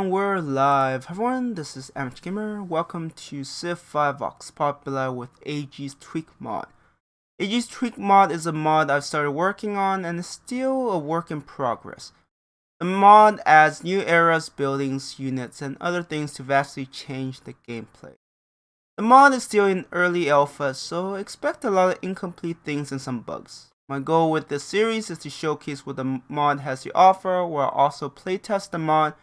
And we're live. Hi everyone, this is Amateur Gamer. Welcome to Civ 5 Vox Popular with AG's Tweak mod. AG's Tweak mod is a mod I've started working on and is still a work in progress. The mod adds new eras, buildings, units, and other things to vastly change the gameplay. The mod is still in early alpha, so expect a lot of incomplete things and some bugs. My goal with this series is to showcase what the mod has to offer, while also playtest the mod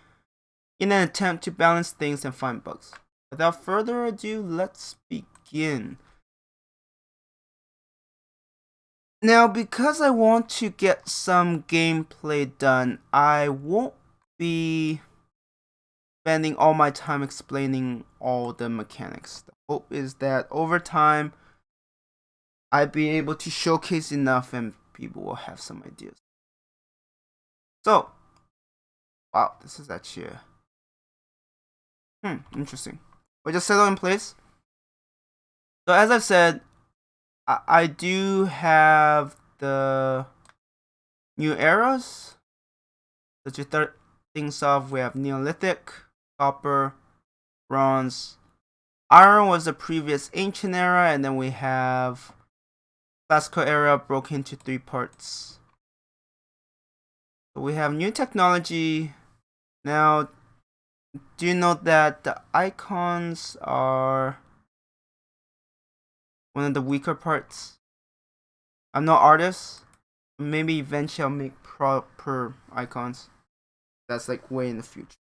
in an attempt to balance things and find bugs. Without further ado, let's begin. Now, because I want to get some gameplay done, I won't be spending all my time explaining all the mechanics. The hope is that over time, I'll be able to showcase enough and people will have some ideas. So, wow, this is actually interesting. We'll just settle in place. So as I've said, I do have the new eras. So to start things off, we have Neolithic, Copper, Bronze. Iron was the previous ancient era, and then we have Classical era broken into 3 parts. So we have new technology. Now, do you note that the icons are one of the weaker parts? I'm no artist. Maybe eventually I'll make proper icons. That's like way in the future.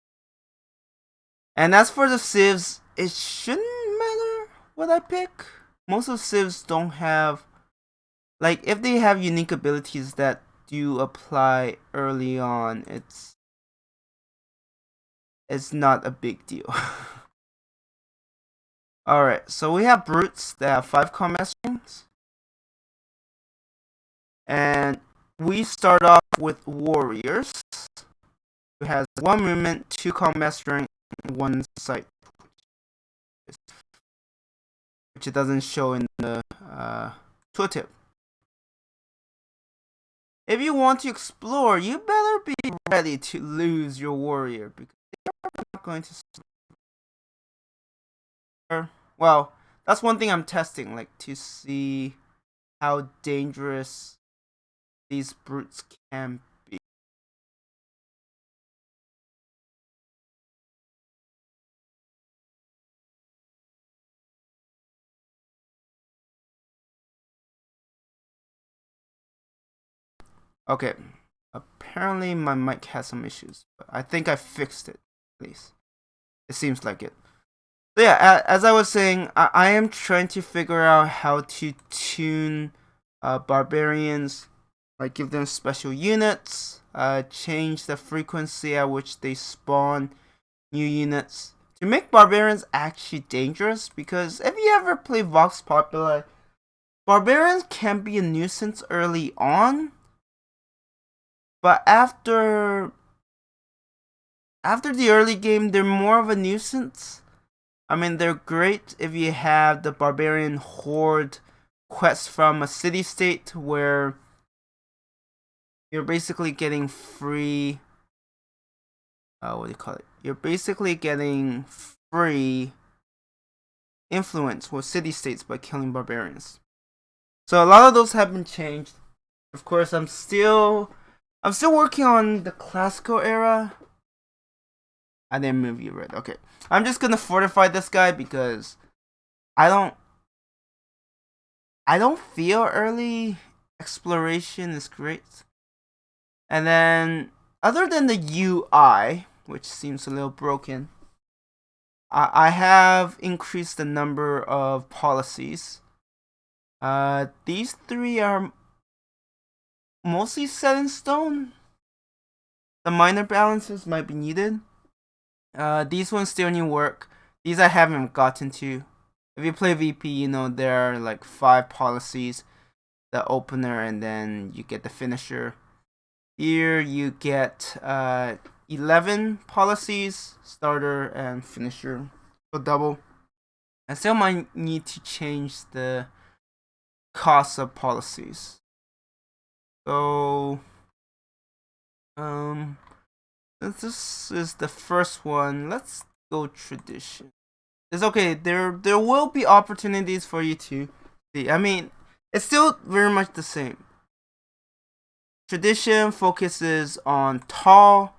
And as for the civs, it shouldn't matter what I pick. Most of the civs don't have, like, if they have unique abilities that do apply early on, it's not a big deal. Alright, so we have brutes that have 5 combat strings. And we start off with warriors, who has 1 movement, 2 combat strength, and 1 sight, which it doesn't show in the tooltip. If you want to explore, you better be ready to lose your warrior, because they're not going to. Well, that's one thing I'm testing, like, to see how dangerous these brutes can be. Okay, apparently my mic has some issues, but I think I fixed it, at least. It seems like it. So yeah, as I was saying, I am trying to figure out how to tune barbarians, like give them special units, change the frequency at which they spawn new units to make barbarians actually dangerous. Because if you ever play Vox Popular, barbarians can be a nuisance early on, but after the early game, they're more of a nuisance. I mean, they're great if you have the barbarian horde quest from a city-state where you're basically getting free. What do you call it? You're basically getting free influence with city-states by killing barbarians. So a lot of those have been changed. Of course, I'm still working on the classical era. I didn't move you right. Okay. I'm just gonna fortify this guy because I don't feel early exploration is great. And then, other than the UI, which seems a little broken, I have increased the number of policies. These 3 are mostly set in stone. The minor balances might be needed. These ones still need work. These I haven't gotten to. If you play VP, you know there are like 5 policies. The opener, and then you get the finisher. Here you get 11 policies, starter and finisher, so double. I still might need to change the cost of policies. So Since this is the first one, let's go tradition. It's okay. There will be opportunities for you to see. I mean, it's still very much the same. Tradition focuses on tall.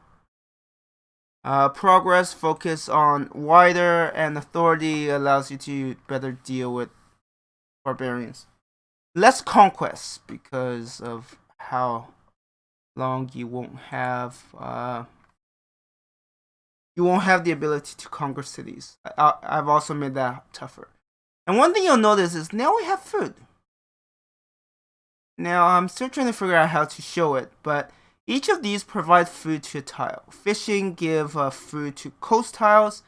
Progress focus on wider, and authority allows you to better deal with barbarians. Less conquest because of how long you won't have the ability to conquer cities. I've also made that tougher. And one thing you'll notice is now we have food. Now I'm still trying to figure out how to show it, but each of these provide food to a tile. Fishing give food to coast tiles.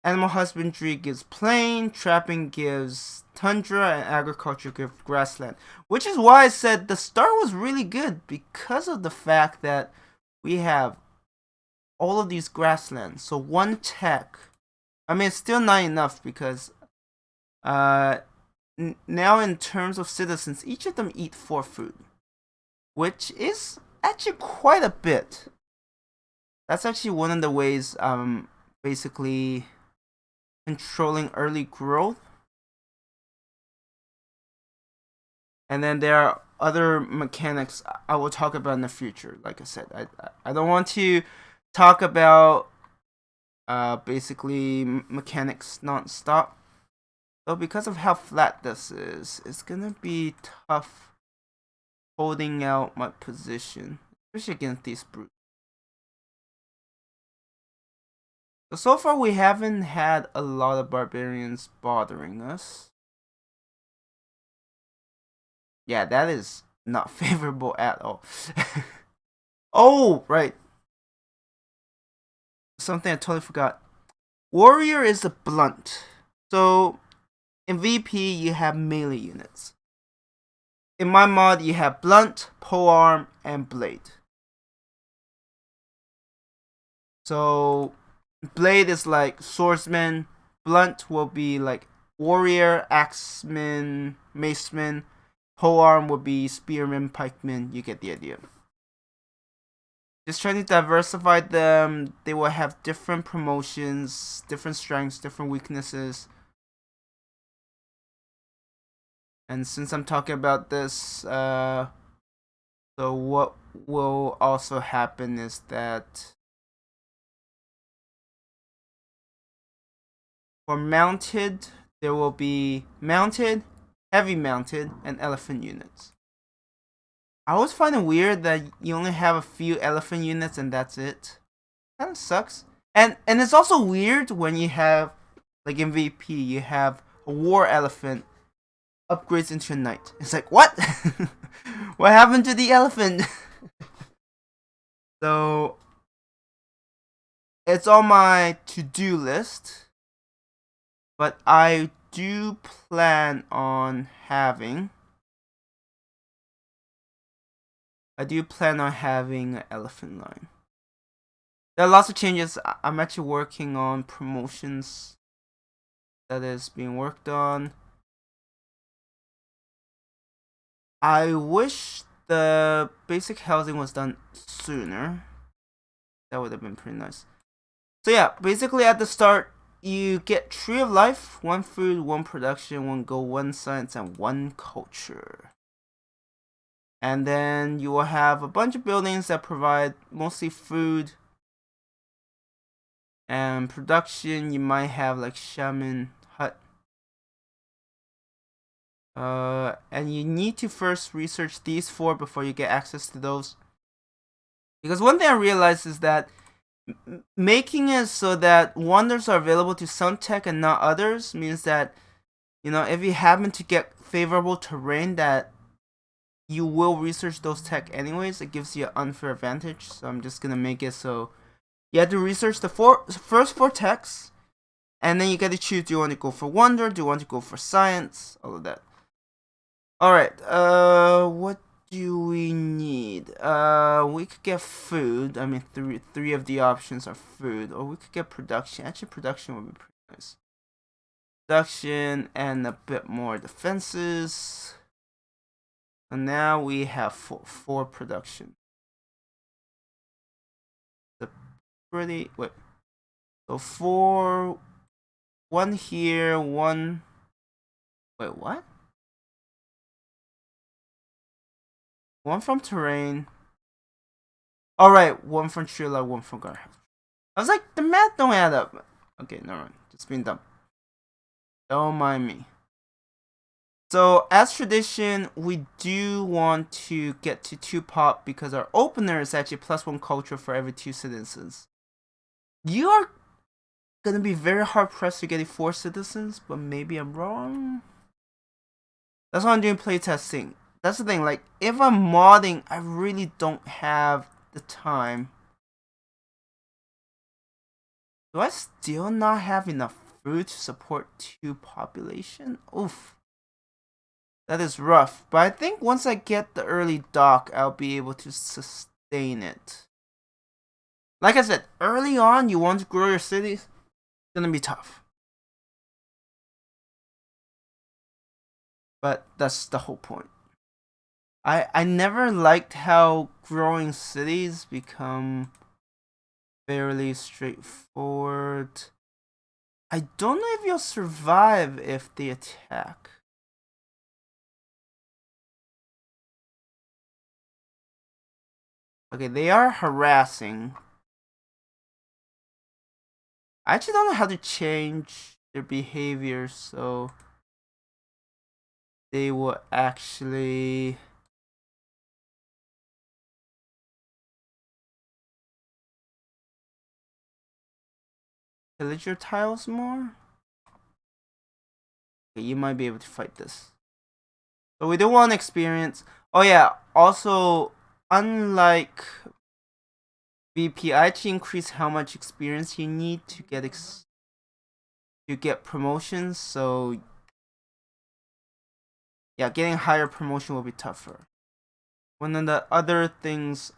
Animal husbandry gives plain, trapping gives tundra, and agriculture gives grassland. Which is why I said the start was really good because of the fact that we have all of these grasslands. So one tech, I mean, it's still not enough because now in terms of citizens, each of them eat 4 food, which is actually quite a bit. That's actually one of the ways basically controlling early growth. And then there are other mechanics I will talk about in the future. Like I said, I don't want to talk about basically mechanics non-stop. So because of how flat this is, it's gonna be tough holding out my position, especially against these brutes. So far we haven't had a lot of barbarians bothering us. Yeah, that is not favorable at all. Oh, right. Something I totally forgot. Warrior is a blunt. So in VP you have melee units. In my mod you have blunt, polearm, and blade. So blade is like swordsman, blunt will be like warrior, axeman, maceman, polearm will be spearman, pikeman. You get the idea. Just trying to diversify them. They will have different promotions, different strengths, different weaknesses. And since I'm talking about this, so what will also happen is that for mounted, there will be mounted, heavy mounted, and elephant units. I always find it weird that you only have a few elephant units and that's it. Kind of sucks. And it's also weird when you have, like in VP, you have a war elephant upgrades into a knight. It's like, what? What happened to the elephant? So it's on my to-do list, but I do plan on having an elephant line. There are lots of changes. I'm actually working on promotions that is being worked on. I wish the basic housing was done sooner. That would have been pretty nice. So yeah, basically at the start, you get Tree of Life, 1 food, 1 production, 1 gold, 1 science, and 1 culture. And then you will have a bunch of buildings that provide mostly food and production. You might have like shaman hut. And you need to first research these 4 before you get access to those. Because one thing I realized is that making it so that wonders are available to some tech and not others means that, you know, if you happen to get favorable terrain that you will research those tech anyways, it gives you an unfair advantage. So I'm just gonna make it so you have to research the first 4 techs, and then you get to choose: do you want to go for wonder, do you want to go for science, all of that. Alright, what do we need? We could get food. I mean, three of the options are food, or we could get production. Actually, production would be pretty nice. Production and a bit more defenses. And now we have 4 production. pretty. Wait. So 4, 1 here, 1. Wait, what? 1 from terrain. Alright, 1 from Trilla, 1 from guardhouse. I was like, the math don't add up. Okay, never mind. Just being dumb. Don't mind me. So, as tradition, we do want to get to 2 pop because our opener is actually +1 culture for every 2 citizens. You are gonna be very hard pressed to get 4 citizens, but maybe I'm wrong. That's why I'm doing playtesting. That's the thing, like, if I'm modding, I really don't have the time. Do I still not have enough food to support 2 population? Oof. That is rough. But I think once I get the early dock, I'll be able to sustain it. Like I said, early on, you want to grow your cities, it's gonna be tough. But that's the whole point. I never liked how growing cities become fairly straightforward. I don't know if you'll survive if they attack. Okay, they are harassing. I actually don't know how to change their behavior, so they will actually pillage your tiles more. Okay, you might be able to fight this. So we do want experience. Oh yeah, also unlike VP, I actually increase how much experience you need to get promotions. So yeah, getting higher promotion will be tougher. One of the other things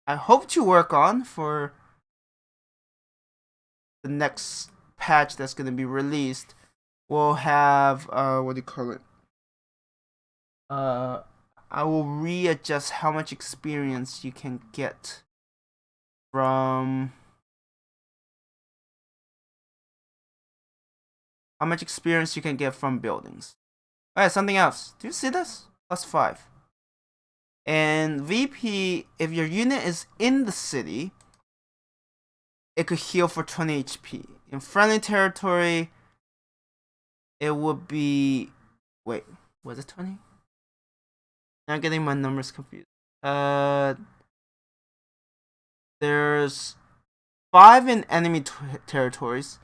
I hope to work on for the next patch that's going to be released will have what do you call it? I will readjust how much experience you can get from buildings. Alright, something else. Do you see this? +5. And VP, if your unit is in the city, it could heal for 20 HP. In friendly territory, it would be... Wait, was it 20? I'm getting my numbers confused. There's 5 in enemy territories,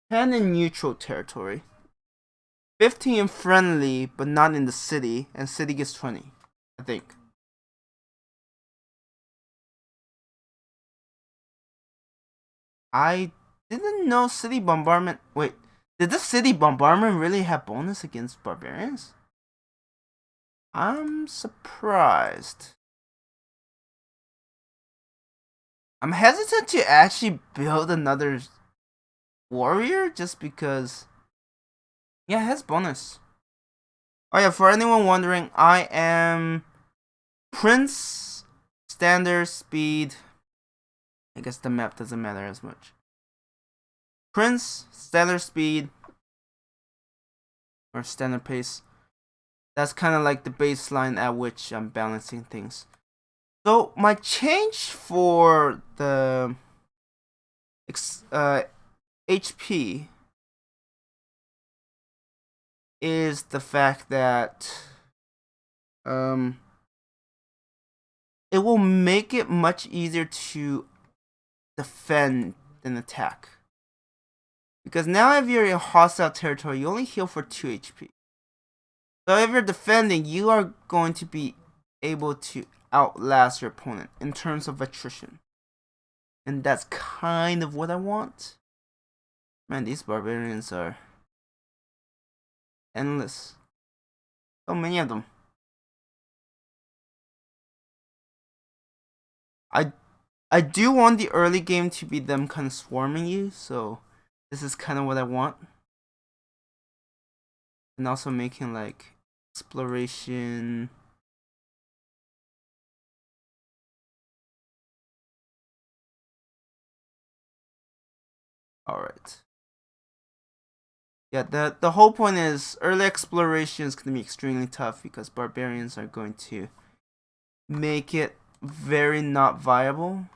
10 in neutral territory, 15 in friendly, but not in the city, and city gets 20, I think. I didn't know city bombardment. Wait, did the city bombardment really have bonus against barbarians? I'm surprised. I'm hesitant to actually build another warrior just because. Yeah, it has bonus. Oh yeah, for anyone wondering, I am Prince, standard speed. I guess the map doesn't matter as much. Prince, standard speed, or standard pace. That's kind of like the baseline at which I'm balancing things. So my change for the HP is the fact that it will make it much easier to defend than attack. Because now if you're in hostile territory, you only heal for 2 HP. So if you're defending, you are going to be able to outlast your opponent in terms of attrition. And that's kind of what I want. Man, these barbarians are endless. So many of them. I do want the early game to be them kind of swarming you, so this is kind of what I want. And also making like exploration. Alright. Yeah, the whole point is early exploration is going to be extremely tough because barbarians are going to make it very not viable.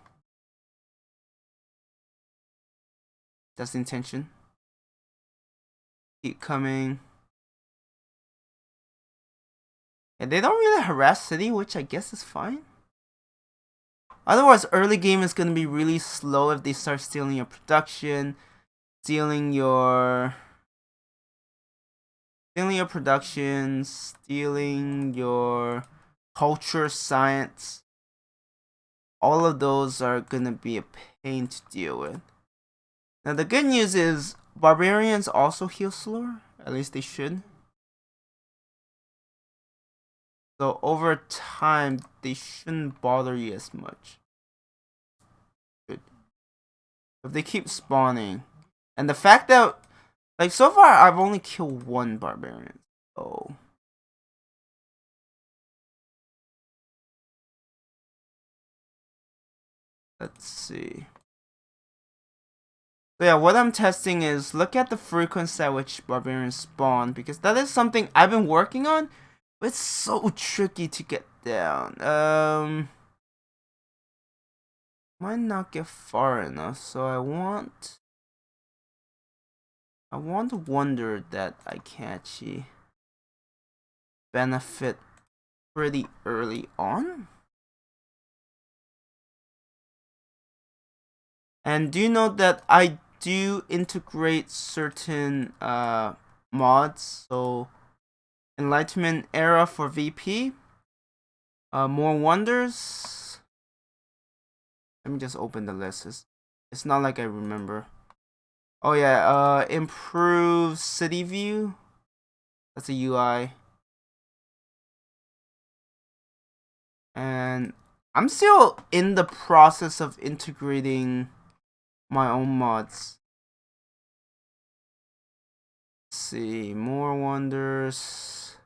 That's the intention. Keep coming. And they don't really harass city, which I guess is fine. Otherwise, early game is going to be really slow if they start stealing your production, stealing your culture, science. All of those are going to be a pain to deal with. Now, the good news is barbarians also heal slower. At least they should. So over time, they shouldn't bother you as much. Good. If they keep spawning. And the fact that, like, so far, I've only killed one barbarian. So let's see. So yeah, what I'm testing is look at the frequency at which barbarians spawn, because that is something I've been working on, but it's so tricky to get down. Might not get far enough, so I want to wonder that I can actually benefit pretty early on. And do you know that I do integrate certain mods? So Enlightenment Era for VP, more wonders. Let me just open the list. It's not like I remember. Oh yeah, improve city view. That's a UI. And I'm still in the process of integrating my own mods. Let's see, more wonders.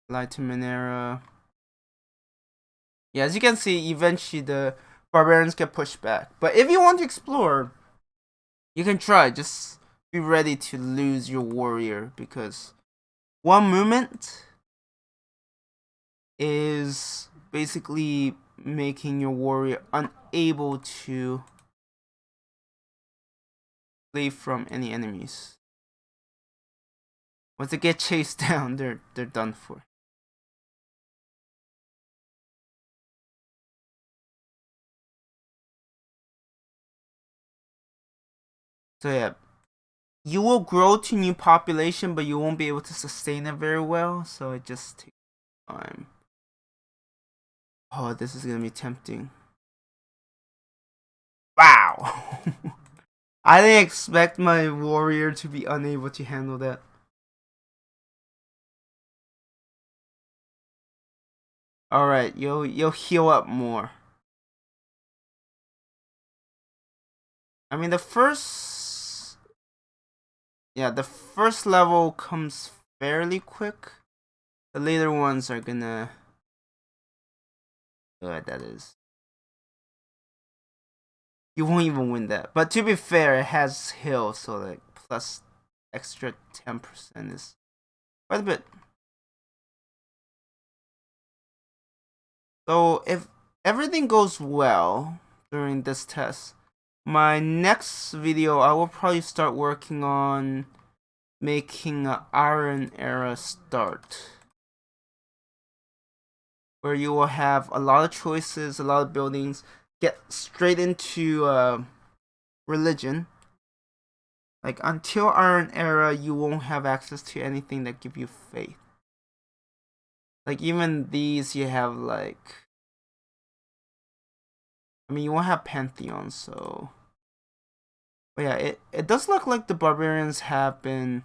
Enlightenment Era. Yeah, as you can see, eventually the barbarians get pushed back. But if you want to explore, you can try. Just be ready to lose your warrior, because one movement is basically making your warrior unable to flee from any enemies. Once they get chased down, they're done for. So yeah, you will grow to new population, but you won't be able to sustain it very well. So it just takes time. Oh, this is gonna be tempting. Wow. I didn't expect my warrior to be unable to handle that. Alright, you'll heal up more. I mean, the first level comes fairly quick. The later ones are gonna that is. You won't even win that. But to be fair, it has heal, so like plus extra 10% is quite a bit. So if everything goes well during this test, my next video I will probably start working on making an Iron Era start, where you will have a lot of choices, a lot of buildings, get straight into religion. Like until Iron Era, you won't have access to anything that give you faith. Like even these, you have like, I mean, you won't have Pantheon, so. But yeah, it does look like the barbarians have been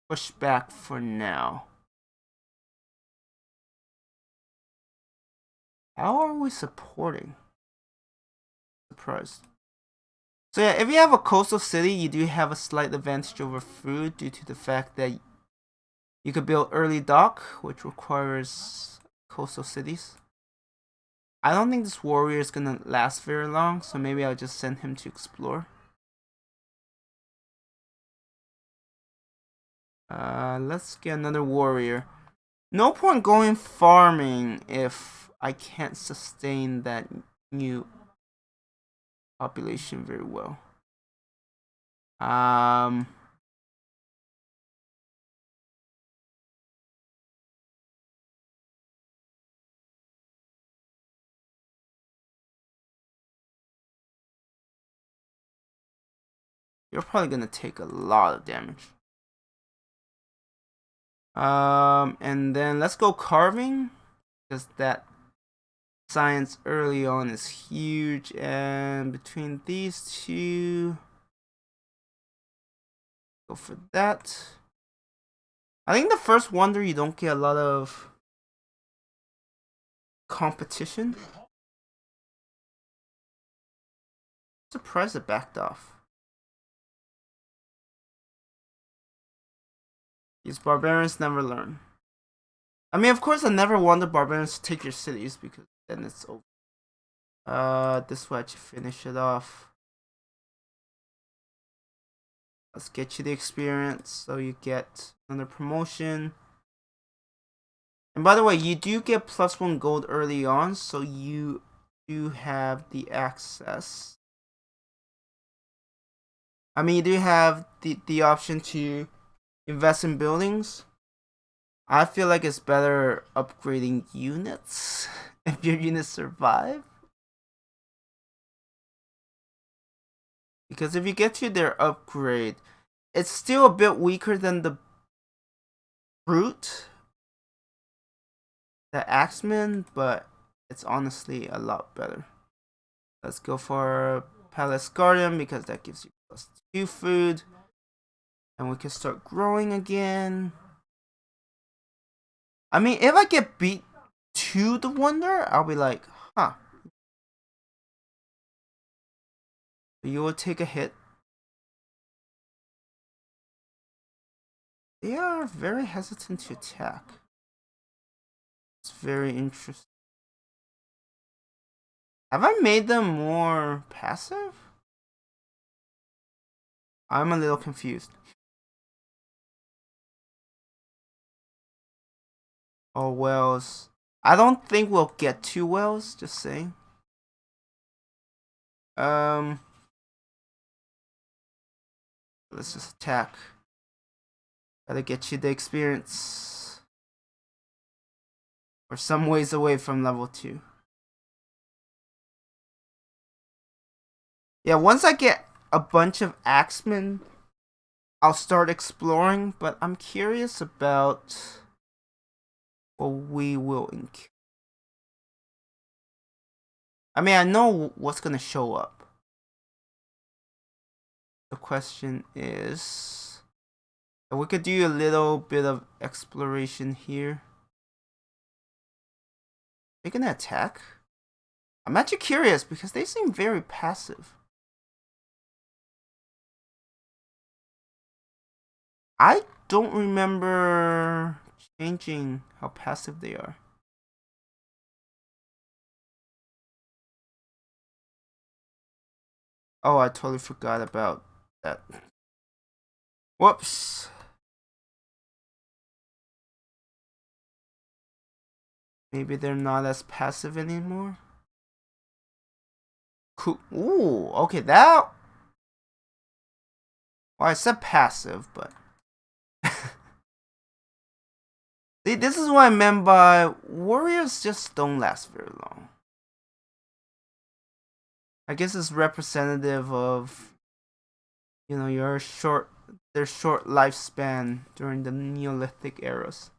pushed back for now. How are we supporting? Surprised. So yeah, if you have a coastal city, you do have a slight advantage over food due to the fact that you could build early dock, which requires coastal cities. I don't think this warrior is gonna last very long, so maybe I'll just send him to explore. Let's get another warrior. No point going farming if I can't sustain that new population very well. You're probably gonna take a lot of damage. And then let's go carving, because that science early on is huge. And between these two, go for that. I think the first wonder you don't get a lot of competition. Surprised it backed off. These barbarians never learn. I mean, of course, I never want the barbarians to take your cities because then it's over. This way I should finish it off. Let's get you the experience so you get another promotion. And by the way, you do get +1 gold early on, so you do have the access. I mean, you do have the option to invest in buildings. I feel like it's better upgrading units if your units survive. Because if you get to their upgrade, it's still a bit weaker than the brute, the axeman, but it's honestly a lot better. Let's go for Palace Garden because that gives you +2 food. And we can start growing again. I mean, if I get beat to the wonder, I'll be like, huh. You will take a hit. They are very hesitant to attack. It's very interesting. Have I made them more passive? I'm a little confused. Oh, wells. I don't think we'll get 2 wells, just saying. Let's just attack. Gotta get you the experience. We're some ways away from level 2. Yeah, once I get a bunch of axemen, I'll start exploring, but I'm curious about what we will encounter. I mean, I know what's gonna show up. The question is, we could do a little bit of exploration here. They're gonna attack? I'm actually curious because they seem very passive. I don't remember changing how passive they are. Oh, I totally forgot about that. Whoops. Maybe they're not as passive anymore. Cool. Ooh, okay, that. Well, I said passive, but. See, this is what I meant by warriors just don't last very long. I guess it's representative of, you know, their short lifespan during the Neolithic eras.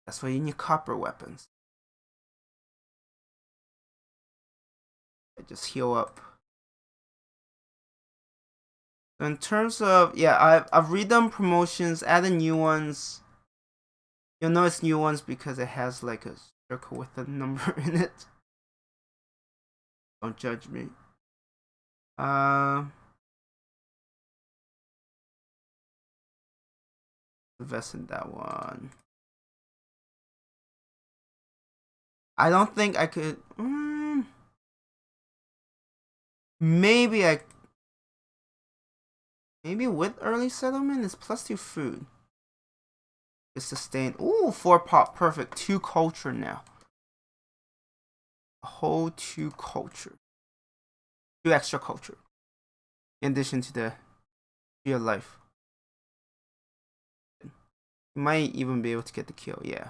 That's why you need copper weapons. I just heal up. In terms of, yeah, I've redone promotions, added new ones. You'll notice new ones because it has like a circle with a number in it. Don't judge me. Invest in that one. I don't think I could. Maybe I. Maybe with early settlement is +2 food. It's sustained. Ooh, 4 pop. Perfect. 2 culture now. A whole 2 culture. 2 extra culture. In addition to the real life. You might even be able to get the kill, yeah.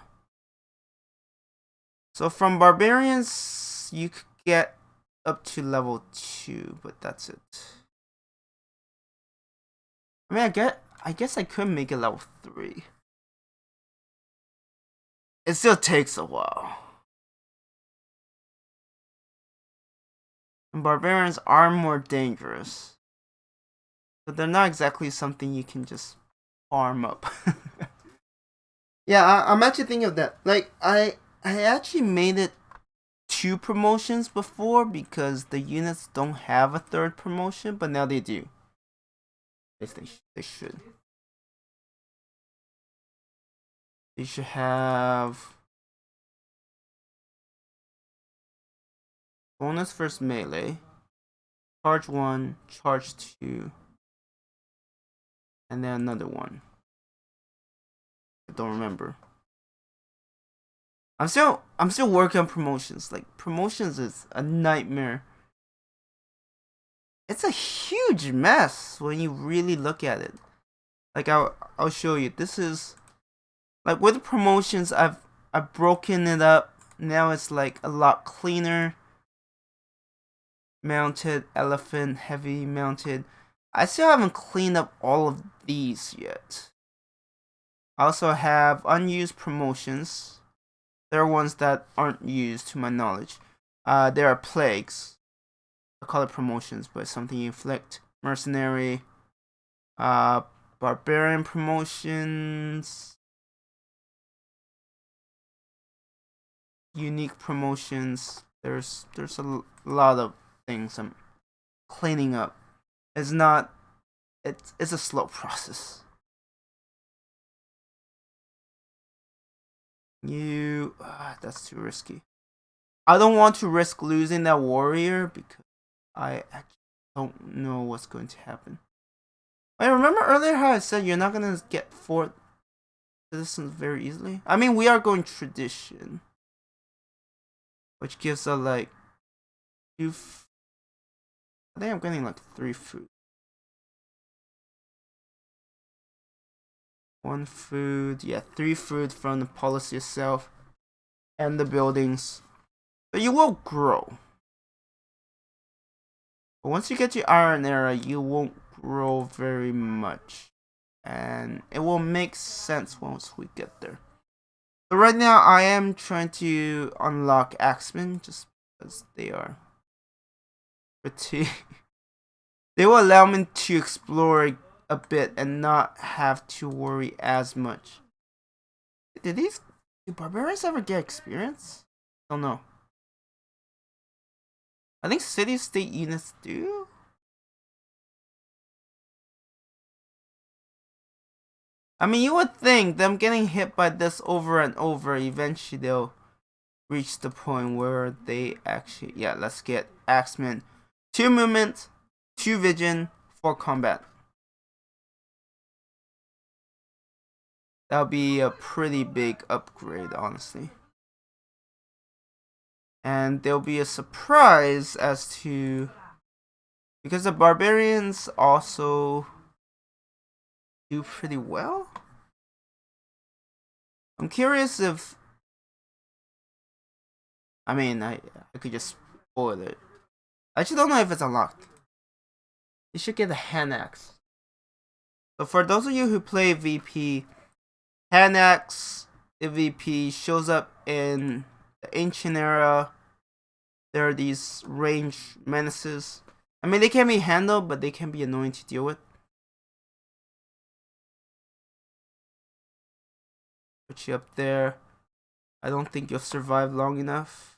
So from barbarians, you could get up to level 2, but that's it. I mean, I guess I could make it level 3. It still takes a while. And barbarians are more dangerous. But they're not exactly something you can just farm up. Yeah, I'm actually thinking of that. Like, I actually made it 2 promotions before because the units don't have a 3rd promotion, but now they do. They should. They should have bonus first melee, charge 1, charge 2, and then another one. I don't remember. I'm still working on promotions. Like, promotions is a nightmare. It's a huge mess when you really look at it. Like, I'll show you. This is like with promotions. I've broken it up. Now it's like a lot cleaner. Mounted, elephant, heavy, mounted. I still haven't cleaned up all of these yet. I also have unused promotions. There are ones that aren't used to my knowledge. There are plagues. I call it promotions, but it's something you inflict. Mercenary. Barbarian promotions. Unique promotions. There's a lot of things I'm cleaning up. It's not. It's a slow process. That's too risky. I don't want to risk losing that warrior because I actually don't know what's going to happen. I remember earlier how I said you're not gonna get 4 citizens very easily. I mean, we are going tradition, which gives us like 2. I think I'm getting like 3 food. 1 food, yeah, 3 food from the policy itself and the buildings. But you will grow. But once you get to Iron Era, you won't grow very much. And it will make sense once we get there. But right now, I am trying to unlock Axemen just because they are pretty. They will allow me to explore a bit and not have to worry as much. Do barbarians ever get experience? I don't know. I think city-state units do. I mean, you would think them getting hit by this over and over, eventually they'll reach the point where they actually... Yeah, let's get Axemen. 2 movement, 2 vision, 4 combat. That'll be a pretty big upgrade, honestly. And there'll be a surprise as to... Because the barbarians also do pretty well. I'm curious if... I mean, I could just spoil it. I actually don't know if it's unlocked. You should get a hand axe. So for those of you who play VP, hand axe, the VP shows up in the ancient era. There are these ranged menaces. I mean, they can be handled, but they can be annoying to deal with. Put you up there. I don't think you'll survive long enough.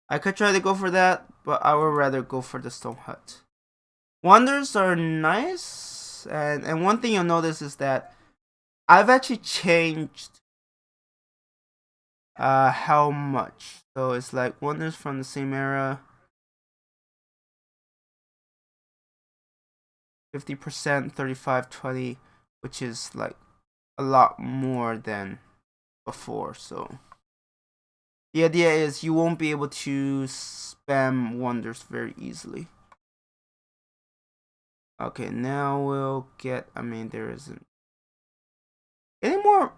I could try to go for that, but I would rather go for the stone hut. Wonders are nice, and one thing you'll notice is that I've actually changed How much? So it's like wonders from the same era. 50%, 35, 20, which is like a lot more than before. So the idea is you won't be able to spam wonders very easily. Okay, now we'll get, I mean, there isn't any more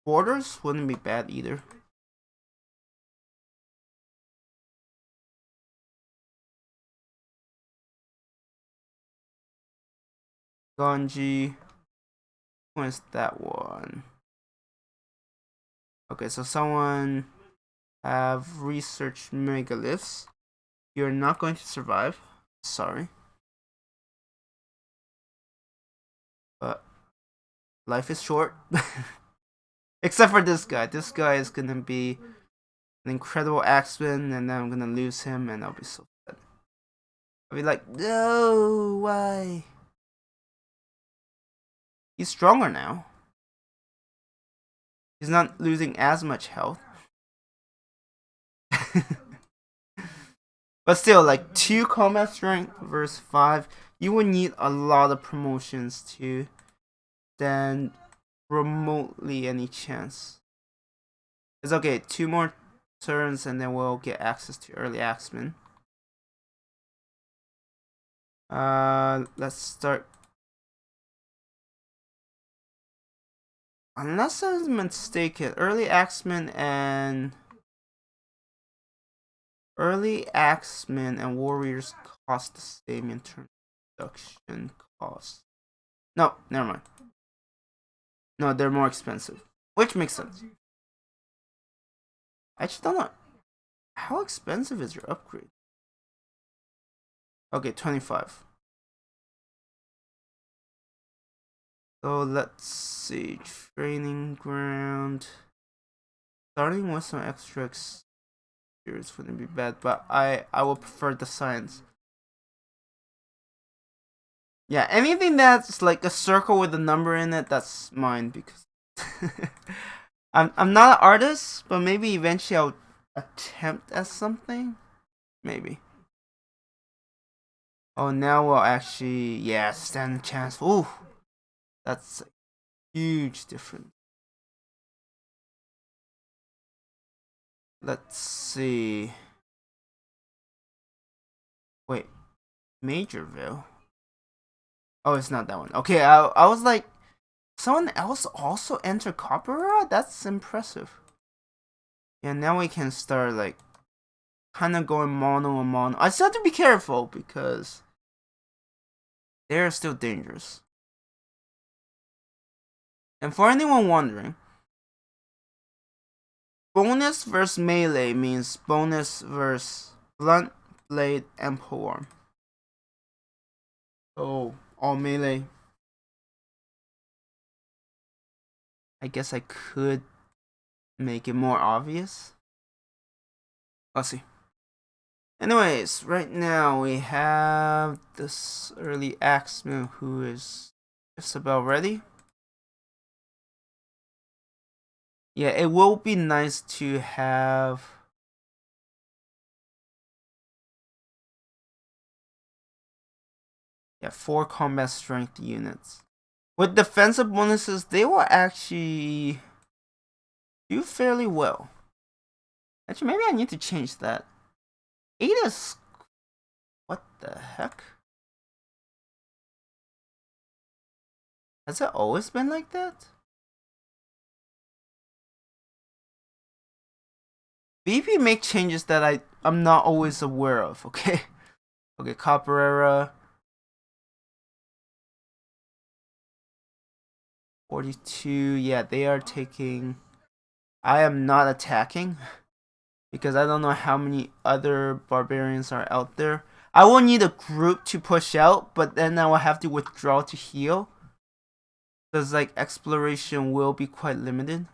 borders, wouldn't be bad either. Ganji, where's that one? Okay, so someone have researched megaliths. You're not going to survive. Sorry. But life is short. Except for this guy. This guy is gonna be an incredible axeman, and then I'm gonna lose him, and I'll be so sad. I'll be like, no, why? He's stronger now. He's not losing as much health. But still, like 2 combat strength versus 5, you would need a lot of promotions to stand remotely any chance. It's okay, 2 more turns and then we'll get access to early axemen. Let's start. Unless I'm mistaken, early axemen and warriors cost the same in terms of production cost. No, never mind. No, they're more expensive, which makes sense. I just don't know. How expensive is your upgrade? Okay, 25. So let's see. Training ground. Starting with some extra experience wouldn't be bad, but I will prefer the science. Yeah, anything that's like a circle with a number in it, that's mine because I'm not an artist, but maybe eventually I'll attempt at something. Maybe. Oh, now we'll actually, yeah, stand a chance. Ooh, that's a huge difference. Let's see. Wait, Majorville? Oh, it's not that one. Okay, I was like, someone else also entered Copper? That's impressive. Yeah, now we can start like kind of going mono and mono. I still have to be careful because they're still dangerous. And for anyone wondering, bonus versus melee means bonus versus blunt, blade, and polearm. Oh, all melee. I guess I could make it more obvious. Let's see. Anyways, right now we have this early axeman who is just about ready. Yeah, it will be nice to have yeah 4 combat strength units. With defensive bonuses, they will actually do fairly well. Actually, maybe I need to change that. 8 is... what the heck? Has it always been like that? BP make changes that I'm not always aware of, okay? Okay, Capoeira. 42, yeah, they are taking... I am not attacking because I don't know how many other barbarians are out there. I will need a group to push out, but then I will have to withdraw to heal. Because like exploration will be quite limited.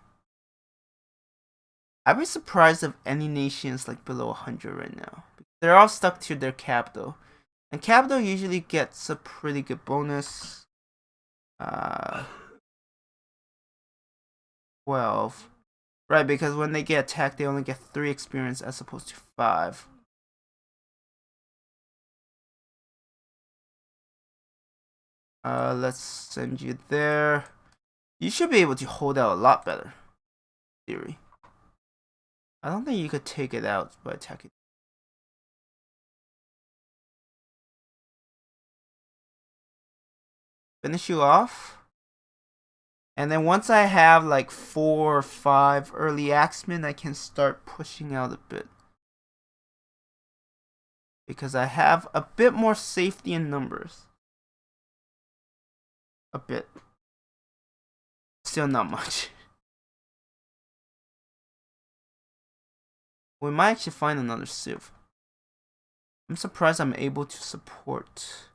I'd be surprised if any nation is like below 100 right now. They're all stuck to their capital. And capital usually gets a pretty good bonus. 12. Right, because when they get attacked, they only get 3 experience as opposed to 5. Let's send you there. You should be able to hold out a lot better. Theory. I don't think you could take it out by attacking. Finish you off. And then once I have like 4 or 5 early axemen, I can start pushing out a bit. Because I have a bit more safety in numbers. A bit. Still not much. We might actually find another civ. I'm surprised I'm able to support.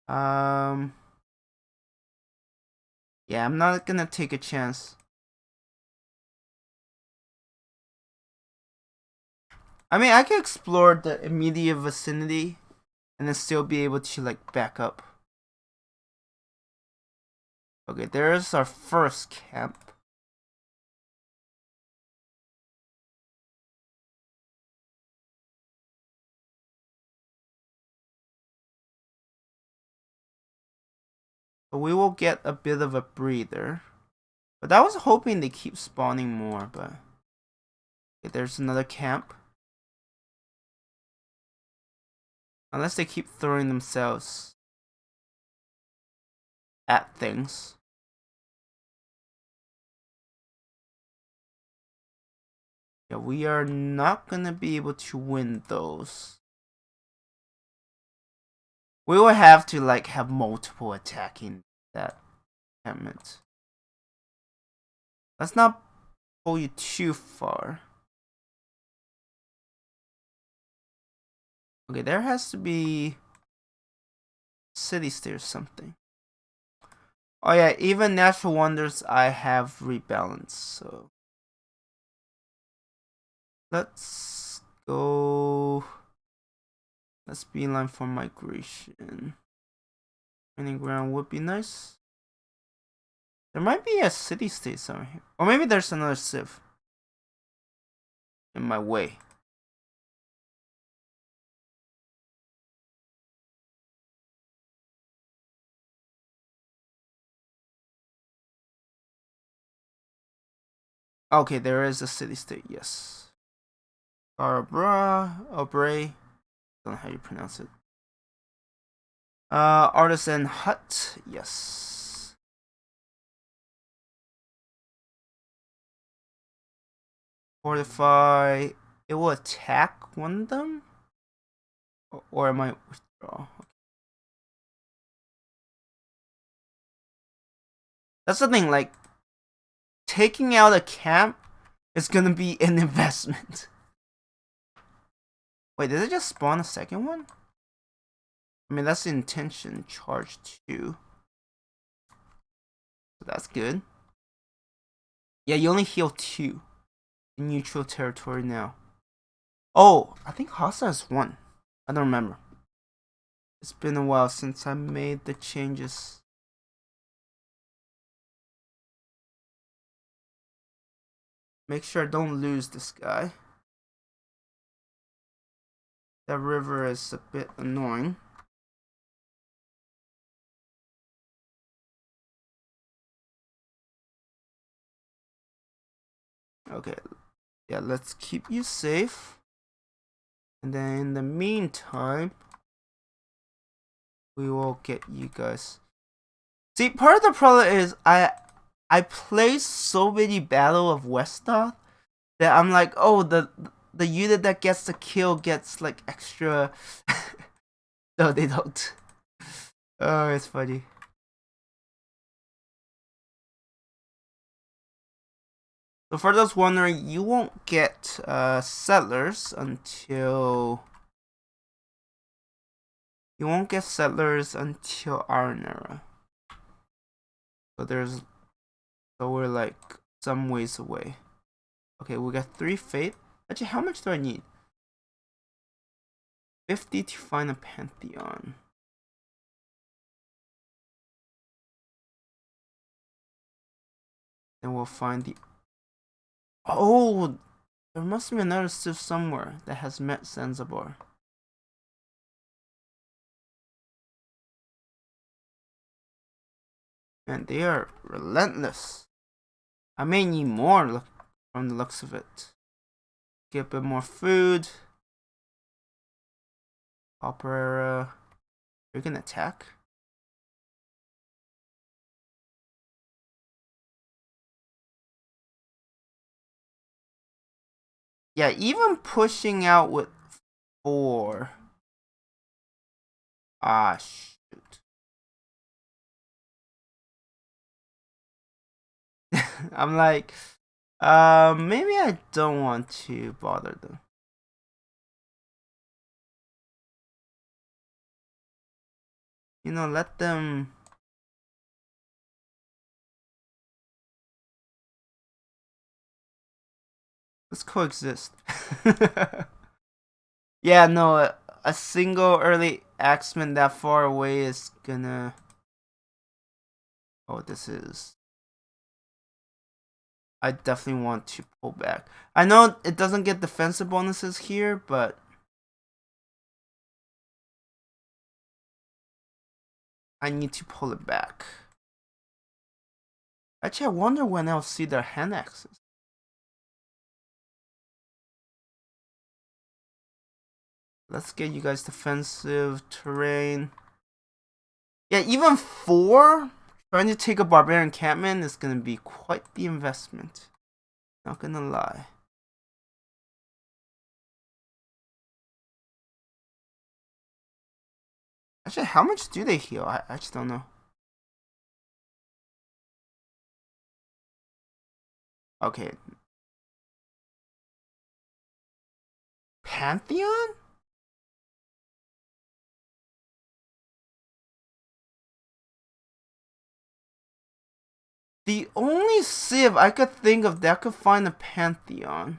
Yeah, I'm not gonna take a chance. I mean, I can explore the immediate vicinity and then still be able to like back up. Okay, there's our first camp. So we will get a bit of a breather. But I was hoping they keep spawning more, but okay, there's another camp. Unless they keep throwing themselves at things. Yeah, we are not gonna be able to win those. We will have to like have multiple attacking that encampment. Let's not pull you too far. Okay, there has to be city state or something. Oh yeah, even natural wonders I have rebalanced, so let's go. Let's beeline for migration. Training ground would be nice. There might be a city state somewhere here. Or maybe there's another civ in my way. Okay, there is a city state, yes. Obray. Don't know how you pronounce it. Artisan hut, yes. Fortify. It will attack one of them? Or it might withdraw. That's the thing, like, taking out a camp is gonna be an investment. Wait, did it just spawn a second one? I mean, that's the intention. Charge 2. So that's good. Yeah, you only heal 2 in neutral territory now. Oh, I think Hasa is 1. I don't remember. It's been a while since I made the changes. Make sure I don't lose this guy. That river is a bit annoying. Okay, yeah, let's keep you safe. And then in the meantime, we will get you guys. See, part of the problem is I play so many Battle of Westeros that I'm like, oh, the unit that gets the kill gets like extra. No, they don't. Oh, it's funny. So for those wondering, you won't get settlers until Iron Era. So we're like some ways away. Okay, we got 3 fate. Actually, how much do I need? 50 to find a pantheon. Then we'll find the Oh, there must be another civ somewhere that has met Zanzibar. And they are relentless. I may need more from the looks of it. Get a bit more food. Opera. You're gonna attack? Yeah, even pushing out with 4. Ah, shoot. I'm like, maybe I don't want to bother them. You know, let them. Let's coexist. Yeah, no, a single early axeman that far away is gonna. Oh, this is. I definitely want to pull back. I know it doesn't get defensive bonuses here, but I need to pull it back. Actually, I wonder when I'll see their hand axes. Let's get you guys defensive terrain. Yeah, even 4 trying to take a barbarian encampment is gonna be quite the investment. Not gonna lie. Actually, how much do they heal? I just don't know. Okay. Pantheon? The only civ I could think of that could find a Pantheon.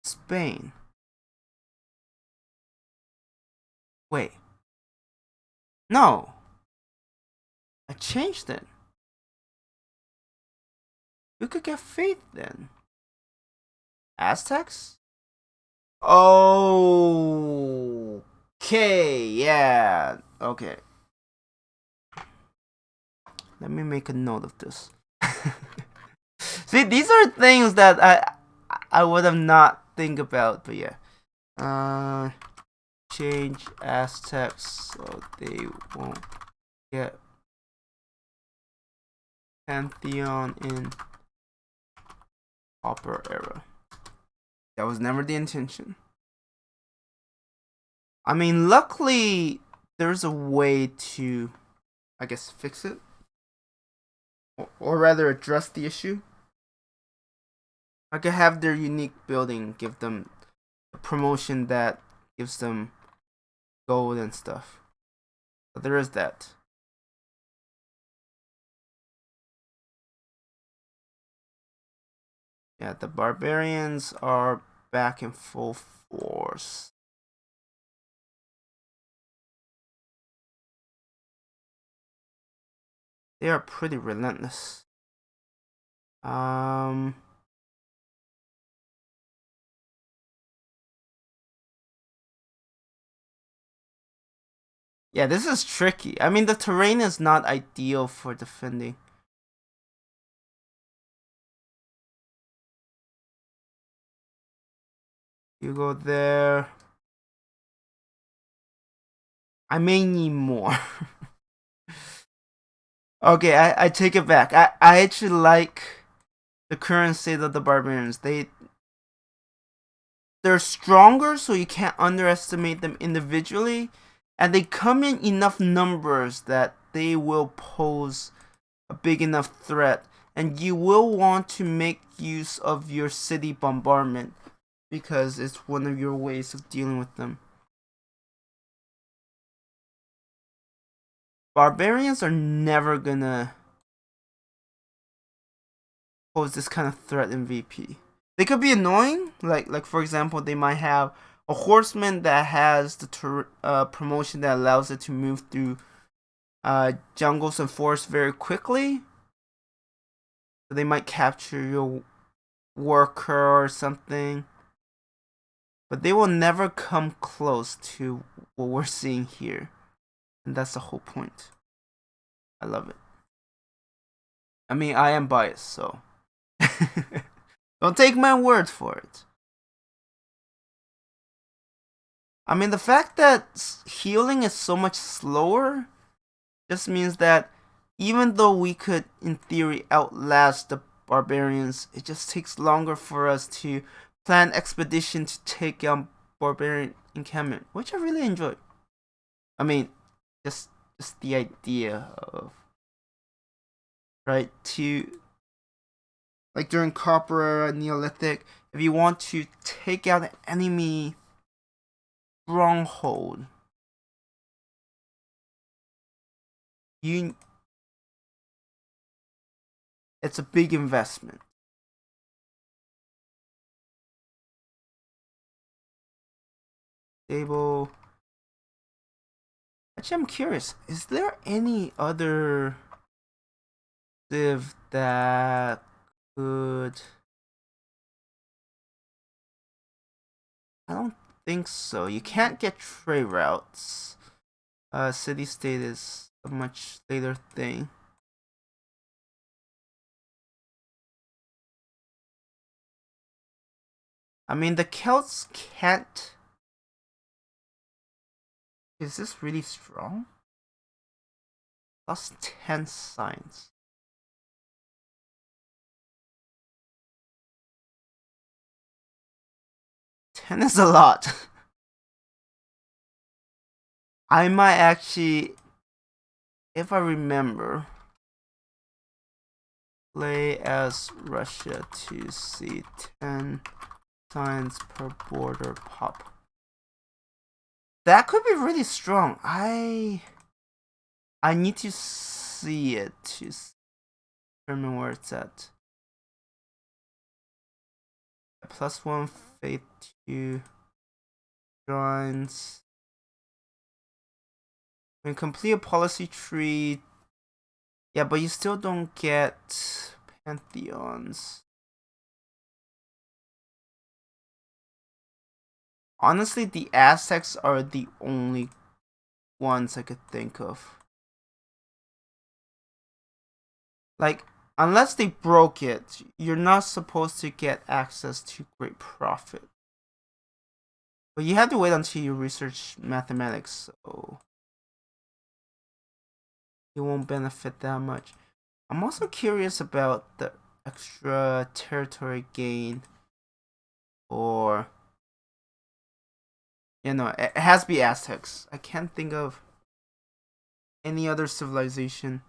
Spain. Wait. No. I changed it. We could get Faith then. Aztecs? Oh. Okay, yeah. Okay. Let me make a note of this. See, these are things that I would have not think about, but yeah. Change Aztecs so they won't get Pantheon in Copper Era. That was never the intention. I mean, luckily, there's a way to, I guess, fix it. Or rather, address the issue. I could have their unique building give them a promotion that gives them gold and stuff. So there is that. Yeah, the barbarians are back in full force. They are pretty relentless. Yeah, this is tricky. I mean, the terrain is not ideal for defending. You go there. I may need more. Okay, I take it back. I actually like the current state of the barbarians. They're stronger, so you can't underestimate them individually, and they come in enough numbers that they will pose a big enough threat, and you will want to make use of your city bombardment because it's one of your ways of dealing with them. Barbarians are never gonna pose this kind of threat in VP. They could be annoying, like for example, they might have a horseman that has the promotion that allows it to move through jungles and forests very quickly. So they might capture your worker or something. But they will never come close to what we're seeing here. And that's the whole point. I love it. I mean, I am biased, so don't take my word for it. I mean, the fact that healing is so much slower just means that even though we could, in theory, outlast the barbarians, it just takes longer for us to plan expedition to take out barbarian encampment, which I really enjoy. I mean, just the idea of, right, to, like during Copper Era, Neolithic, if you want to take out an enemy stronghold, it's a big investment. Stable. Actually, I'm curious. Is there any other civ that could? I don't think so. You can't get trade routes. City state is a much later thing. I mean, the Celts can't. Is this really strong? Plus 10 science. 10 is a lot. I might actually, if I remember, play as Russia to see 10 science per border pop. That could be really strong. I need to see it to determine where it's at. +1 faith to joins. When complete a policy tree, yeah, but you still don't get pantheons. Honestly, the Aztecs are the only ones I could think of. Like, unless they broke it, you're not supposed to get access to great profit. But you have to wait until you research mathematics, so you won't benefit that much. I'm also curious about the extra territory gain, or you know, it has to be Aztecs. I can't think of any other civilization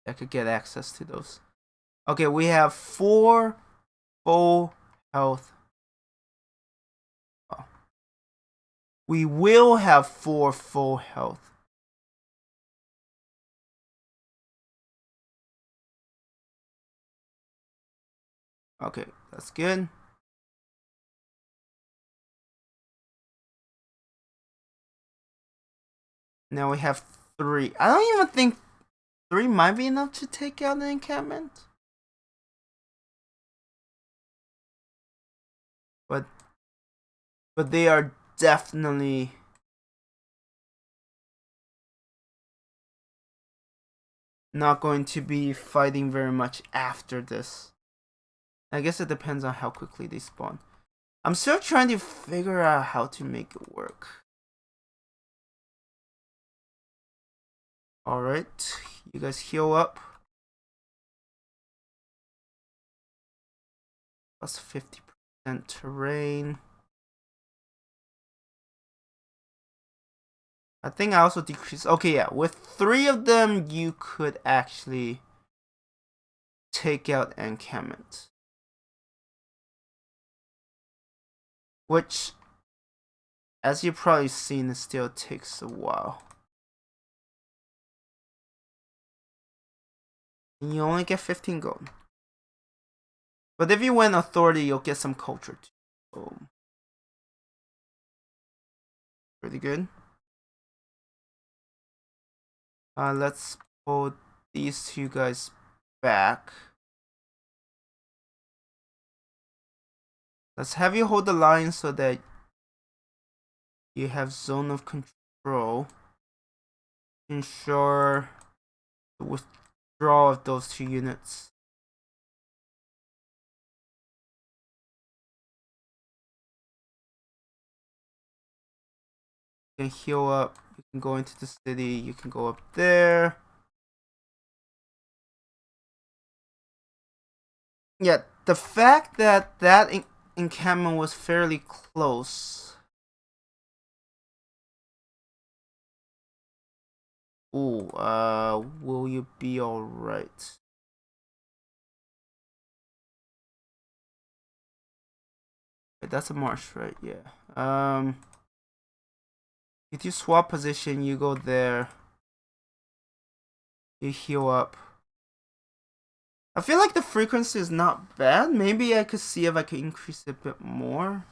that could get access to those. Okay, we have 4 full health. Oh. We will have 4 full health. Okay, that's good. Now we have 3. I don't even think 3 might be enough to take out an encampment. But they are definitely not going to be fighting very much after this. I guess it depends on how quickly they spawn. I'm still trying to figure out how to make it work. Alright, you guys heal up. Plus 50% terrain. I think I also decreased. Okay, yeah, with 3 of them, you could actually take out encampment. Which, as you've probably seen, it still takes a while. And you only get 15 gold. But if you win authority, you'll get some culture too. So, pretty good. Let's hold these two guys back. Let's have you hold the line so that you have zone of control. Ensure the withdrawal of those 2 units. You can heal up. You can go into the city. You can go up there. Yeah, the fact that that encampment was fairly close. Ooh, will you be alright? That's a marsh, right? Yeah. If you swap position, you go there. You heal up. I feel like the frequency is not bad. Maybe I could see if I could increase it a bit more.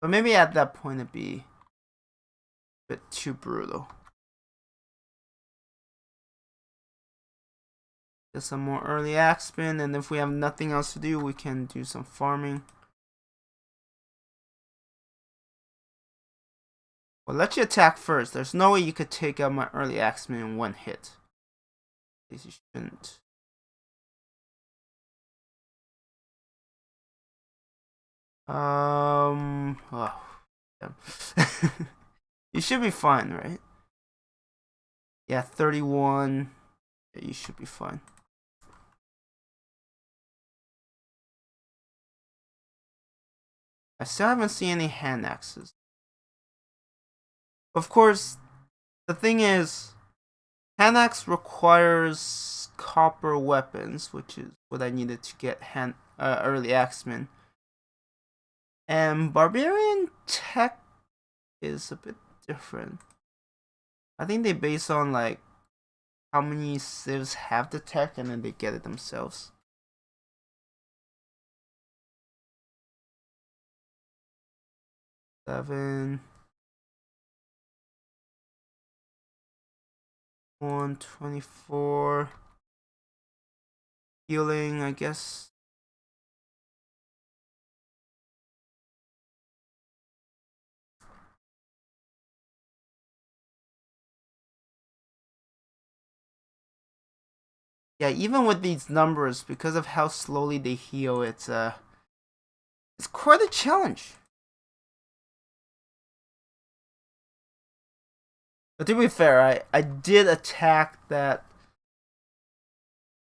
But maybe at that point it'd be a bit too brutal. Get some more early axemen, and if we have nothing else to do, we can do some farming. Well, let you attack first. There's no way you could take out my early axemen in 1 hit. At least you shouldn't. Oh, damn. You should be fine, right? Yeah, 31. Yeah, you should be fine. I still haven't seen any hand axes. Of course, the thing is, hand axe requires copper weapons, which is what I needed to get early axemen. And barbarian tech is a bit different. I think they base on like how many civs have the tech, and then they get it themselves. Seven. 124. Healing, I guess. Yeah, even with these numbers, because of how slowly they heal, it's quite a challenge. But to be fair, I did attack that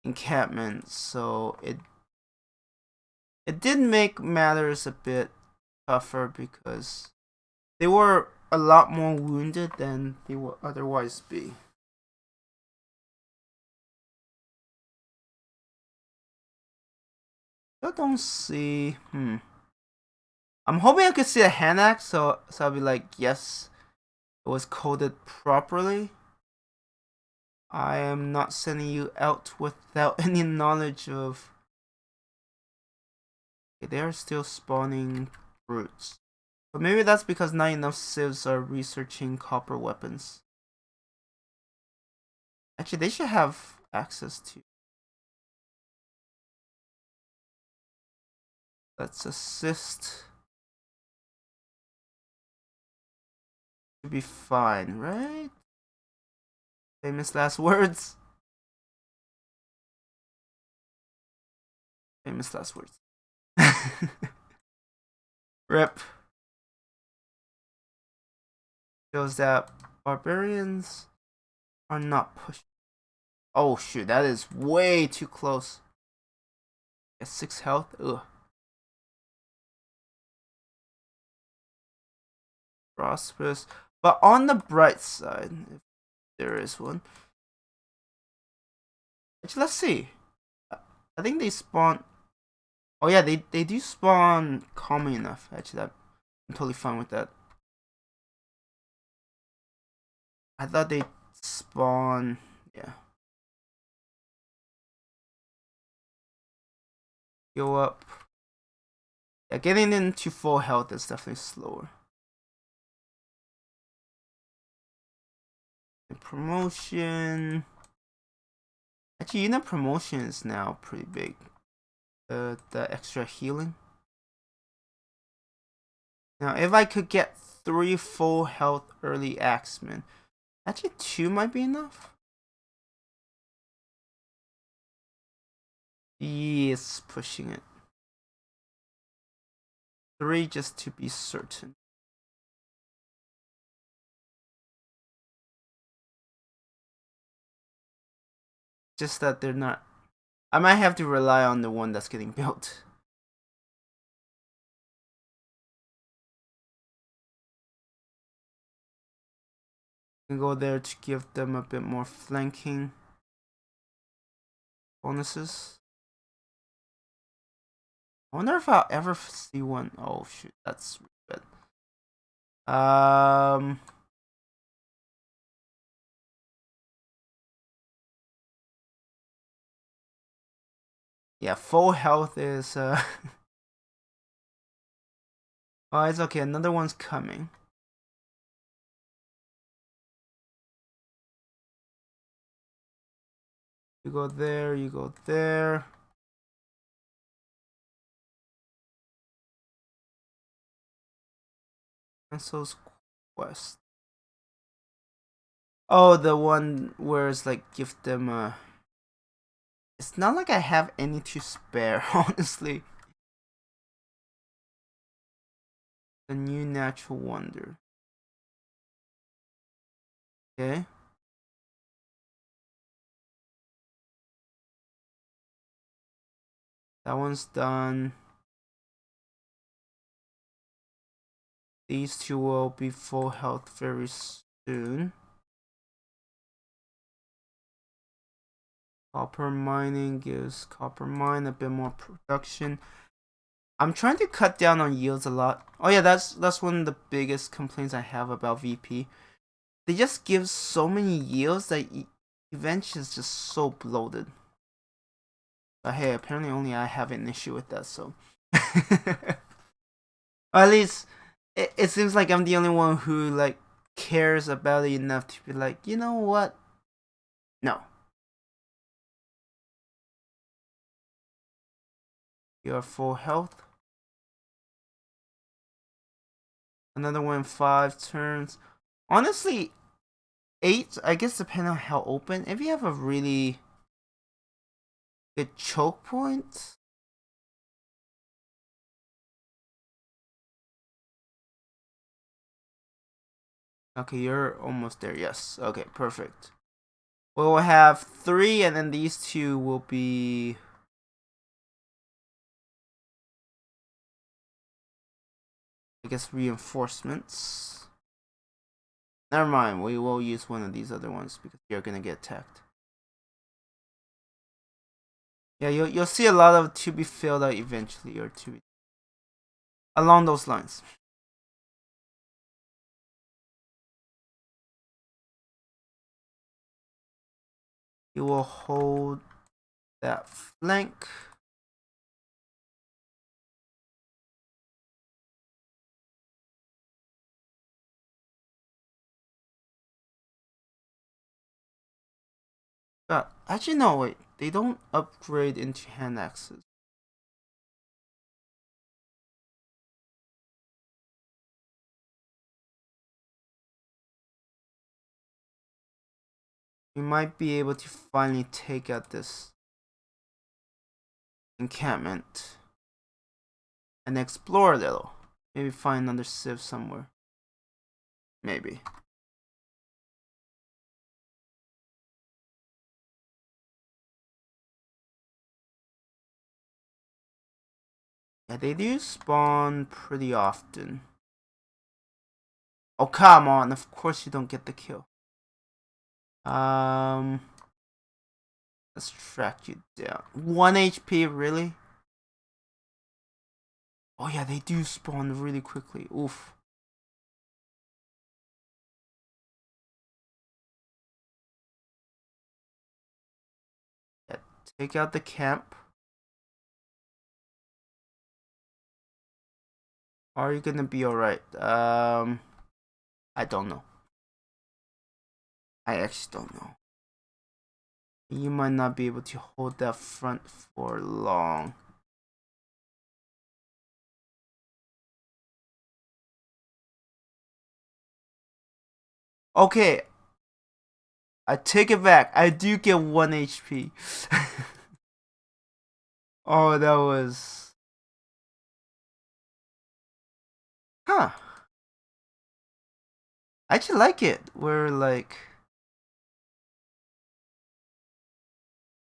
encampment, so it did make matters a bit tougher because they were a lot more wounded than they would otherwise be. I don't see. I'm hoping I could see a hand axe, so I'll be like, yes, it was coded properly. I am not sending you out without any knowledge of. Okay, they are still spawning brutes. But maybe that's because not enough civs are researching copper weapons. Actually, they should have access to. Let's assist. Should be fine, right? Famous last words. Famous last words. Rip. Shows that barbarians are not pushing. Oh shoot, that is way too close. At 6 health. Ugh. Prosperous. But on the bright side, if there is one. Actually, let's see. I think they spawn. Oh yeah, they do spawn calmly enough. Actually, I'm totally fine with that. I thought they spawn. Yeah. Go up. Yeah, getting into full health is definitely slower. And promotion. Actually, unit promotion is now pretty big. The extra healing. Now, if I could get 3 full health early axemen, actually 2 might be enough. Yes, pushing it. 3 just to be certain. Just that they're not. I might have to rely on the one that's getting built. I can go there to give them a bit more flanking bonuses. I wonder if I'll ever see one. Oh shoot, that's good. Yeah, full health is oh, it's okay. Another one's coming. You go there. You go there. Cancels quest. Oh, the one where it's like give them a. It's not like I have any to spare, honestly. The new natural wonder. Okay. That one's done. These 2 will be full health very soon. Copper mining gives copper mine a bit more production. I'm trying to cut down on yields a lot. Oh yeah, that's one of the biggest complaints I have about VP. They just give so many yields that eventually is just so bloated. But hey, apparently only I have an issue with that, so. Or at least it seems like I'm the only one who like cares about it enough to be like, you know what? No. You're full health. Another one 5 turns. Honestly, 8, I guess depending on how open. If you have a really good choke point. Okay, you're almost there. Yes. Okay, perfect. We'll have 3, and then these 2 will be. I guess reinforcements. Never mind, we will use one of these other ones because you're gonna get attacked. Yeah, you'll see a lot of to be filled out eventually, or to be along those lines. You will hold that flank. Actually no, wait. They don't upgrade into hand axes. We might be able to finally take out this encampment and explore a little. Maybe find another civ somewhere. Maybe. Yeah, they do spawn pretty often. Oh, come on. Of course you don't get the kill. Let's track you down. 1 HP, really? Oh yeah, they do spawn really quickly. Oof. Yeah, take out the camp. Are you gonna be alright? I don't know. I actually don't know. You might not be able to hold that front for long. Okay, I take it back. I do get 1 HP. Oh, that was... Huh. I actually like it. We're like...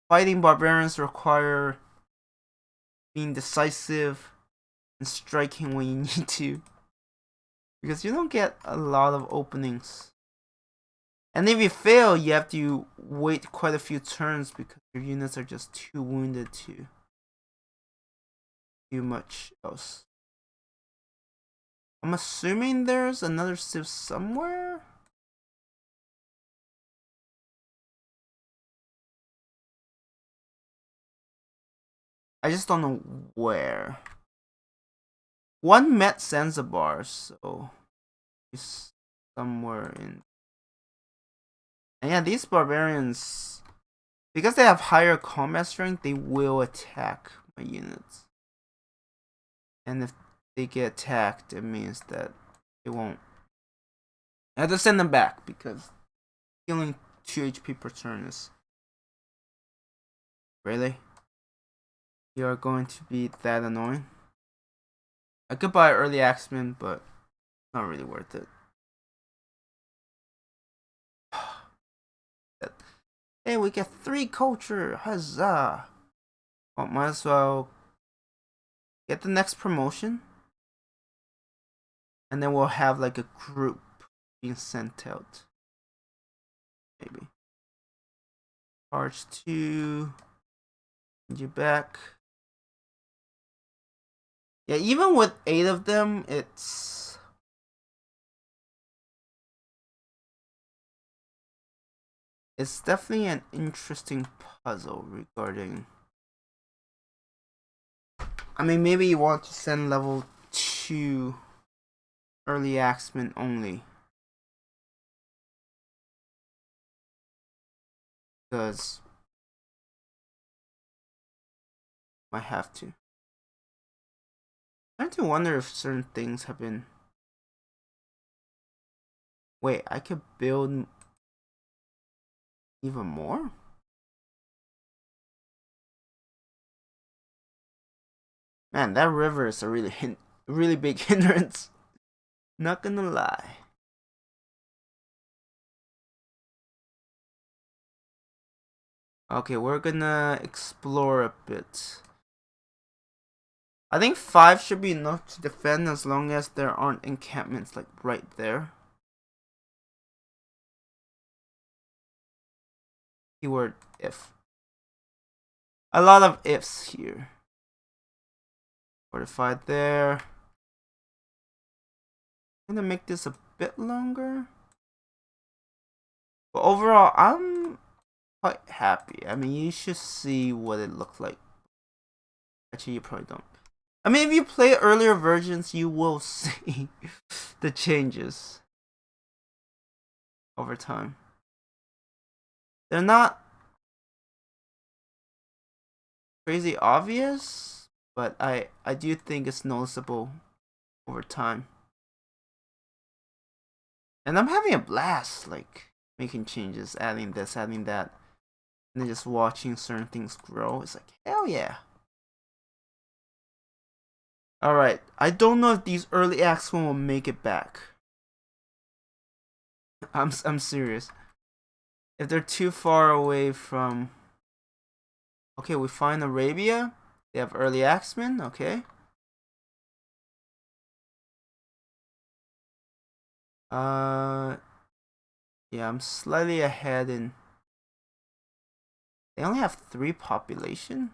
Fighting barbarians require being decisive and striking when you need to. Because you don't get a lot of openings. And if you fail, you have to wait quite a few turns because your units are just too wounded to do much else. I'm assuming there's another civ somewhere? I just don't know where. One met Zanzibar, so it's somewhere in... And yeah, these barbarians, because they have higher combat strength, they will attack my units. And if they get attacked, it means that they won't. I have to send them back because healing 2 HP per turn is... Really? You are going to be that annoying? I could buy early Axeman, but not really worth it. Hey, we get 3 culture! Huzzah! Well, might as well get the next promotion. And then we'll have like a group being sent out. Maybe. Charge 2. Send you back. Yeah, even with 8 of them, it's definitely an interesting puzzle regarding... I mean, maybe you want to send level 2 early axemen only. Because might have to. I'm trying to wonder if certain things have been... Wait, I could build even more? Man, that river is a really big hindrance. Not gonna lie. Okay, we're gonna explore a bit. I think 5 should be enough to defend as long as there aren't encampments like right there. Keyword if. A lot of ifs here. Fortified there. I'm gonna make this a bit longer. But overall, I'm quite happy. I mean, you should see what it looked like. Actually, you probably don't. I mean, if you play earlier versions, you will see the changes over time. They're not crazy obvious, but I do think it's noticeable over time. And I'm having a blast, like, making changes, adding this, adding that, and then just watching certain things grow. It's like, hell yeah. Alright, I don't know if these early axemen will make it back. I'm serious. If they're too far away from... Okay, we find Arabia. They have early axemen, okay. Yeah, I'm slightly ahead in... They only have 3 population?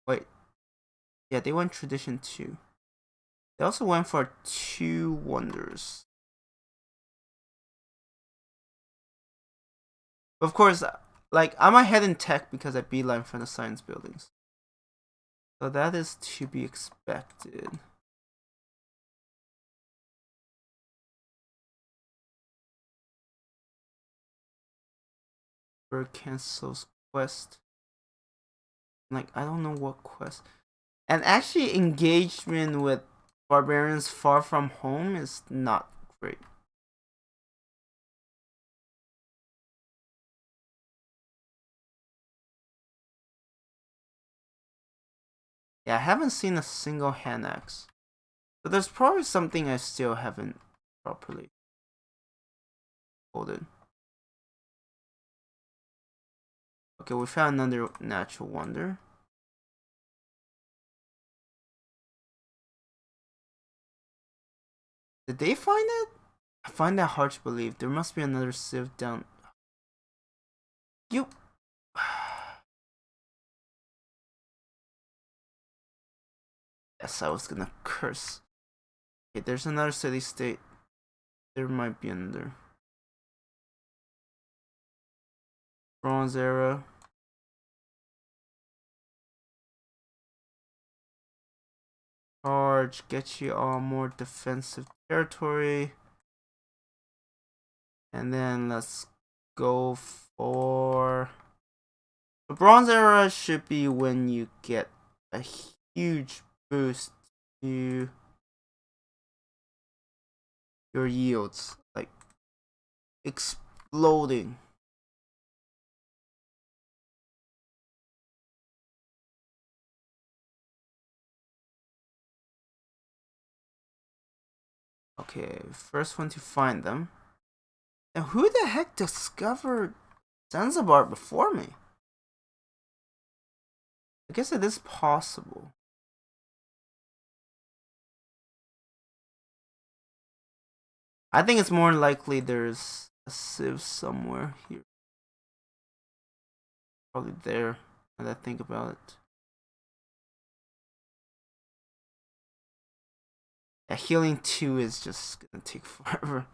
Wait. Yeah, they went tradition 2. They also went for 2 wonders. Of course, like, I'm ahead in tech because I beeline for the science buildings. So that is to be expected. cancels quest. Like, I don't know what quest. And actually, engagement with barbarians far from home is not great. Yeah, I haven't seen a single hand axe. But there's probably something I still haven't properly folded. Okay, we found another natural wonder. Did they find it? I find that hard to believe. There must be another sieve down. You. Yes, I was gonna curse. Okay, there's another city state. There might be another. Bronze era. Charge. Get you all more defensive territory. And then let's go for. The Bronze era should be when you get a huge boost to your yields. Like, exploding. Okay, first one to find them. And who the heck discovered Zanzibar before me? I guess it is possible. I think it's more likely there's a sieve somewhere here. Probably there, now that I think about it. Yeah, healing 2 is just gonna take forever.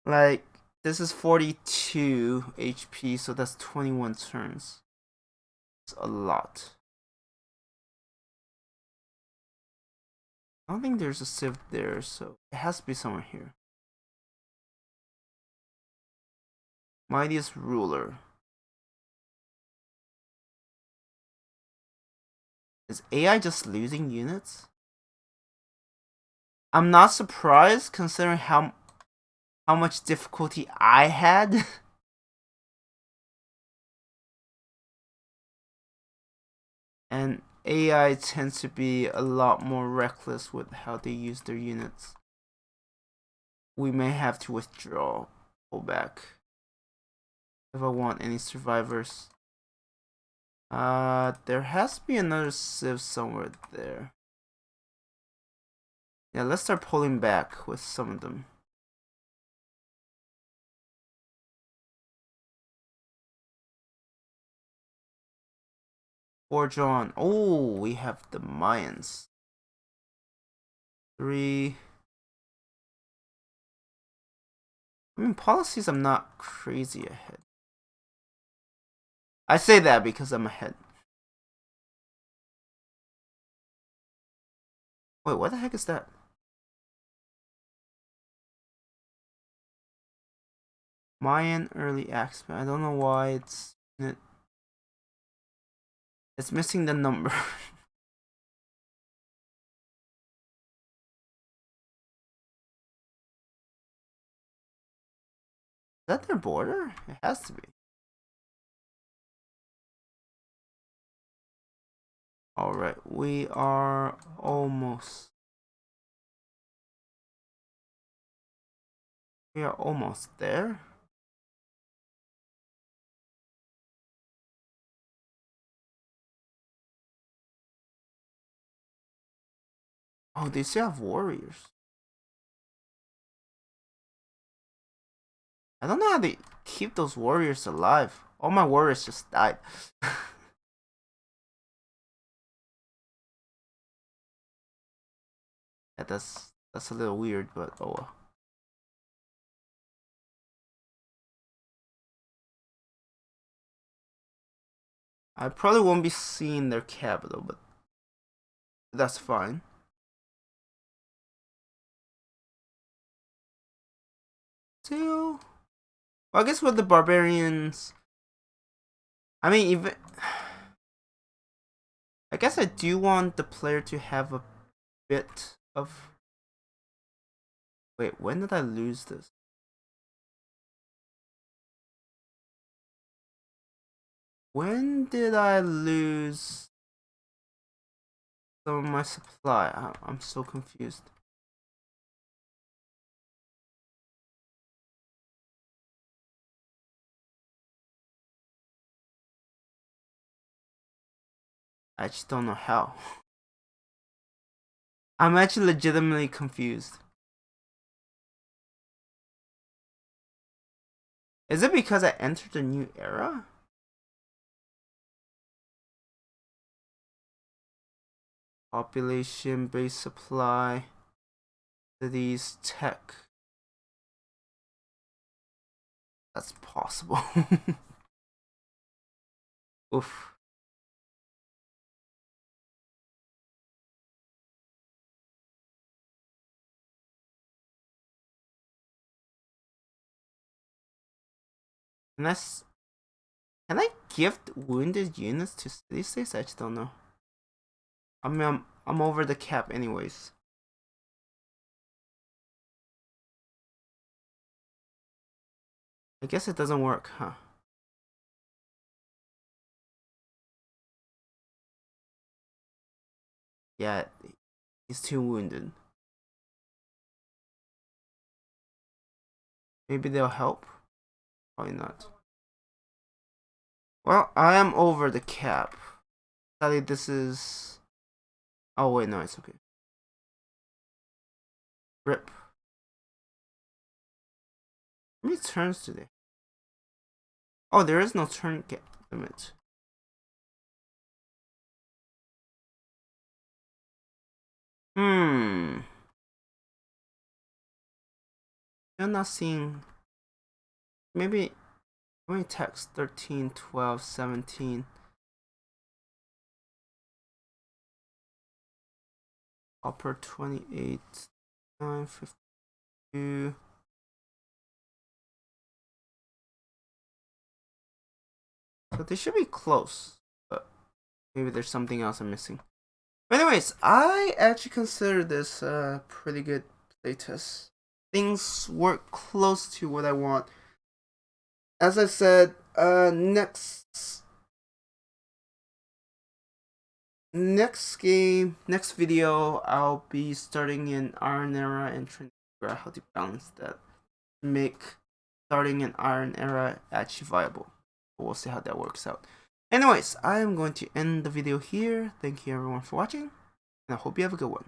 Like, this is 42 HP, so that's 21 turns. It's a lot. I don't think there's a sieve there, so it has to be somewhere here. Mightiest ruler. Is AI just losing units? I'm not surprised considering how much difficulty I had. And AI tends to be a lot more reckless with how they use their units. We may have to withdraw, pull back, if I want any survivors. There has to be another sieve somewhere there. Yeah, let's start pulling back with some of them. Forge on. Oh, we have the Mayans. 3. I mean, policies, I'm not crazy ahead. I say that because I'm ahead. Wait, what the heck is that? Mayan early axeman. I don't know why it's missing the number. Is that their border? It has to be. Alright, we are almost. We are almost there. Oh, they still have warriors. I don't know how they keep those warriors alive. All my warriors just died. Yeah, that's a little weird, but oh well. I probably won't be seeing their capital, but that's fine. 2. Well, I guess with the barbarians, I mean, even I guess I do want the player to have a bit of. Wait, when did I lose this? When did I lose some of my supply? I'm so confused. I just don't know how. I'm actually legitimately confused. Is it because I entered a new era? Population, base supply, cities, tech. That's possible. Oof. Unless, can I gift wounded units to city states? I just don't know. I mean, I'm over the cap anyways. I guess it doesn't work, huh? Yeah, he's too wounded. Maybe they'll help? Probably not. Well, I am over the cap. Sadly, this is... Oh, wait, no, it's okay. Rip. How many turns do they? Oh, there is no turn limit. I'm not seeing... Maybe... How many text? 13, 12, 17. Upper 28, 9, 52. So they should be close. But maybe there's something else I'm missing. But anyways, I actually consider this a pretty good playtest. Things work close to what I want. As I said, next game, next video, I'll be starting in Iron Era and trying to figure out how to balance that. Make starting in Iron Era actually viable. But we'll see how that works out. Anyways, I am going to end the video here. Thank you everyone for watching, and I hope you have a good one.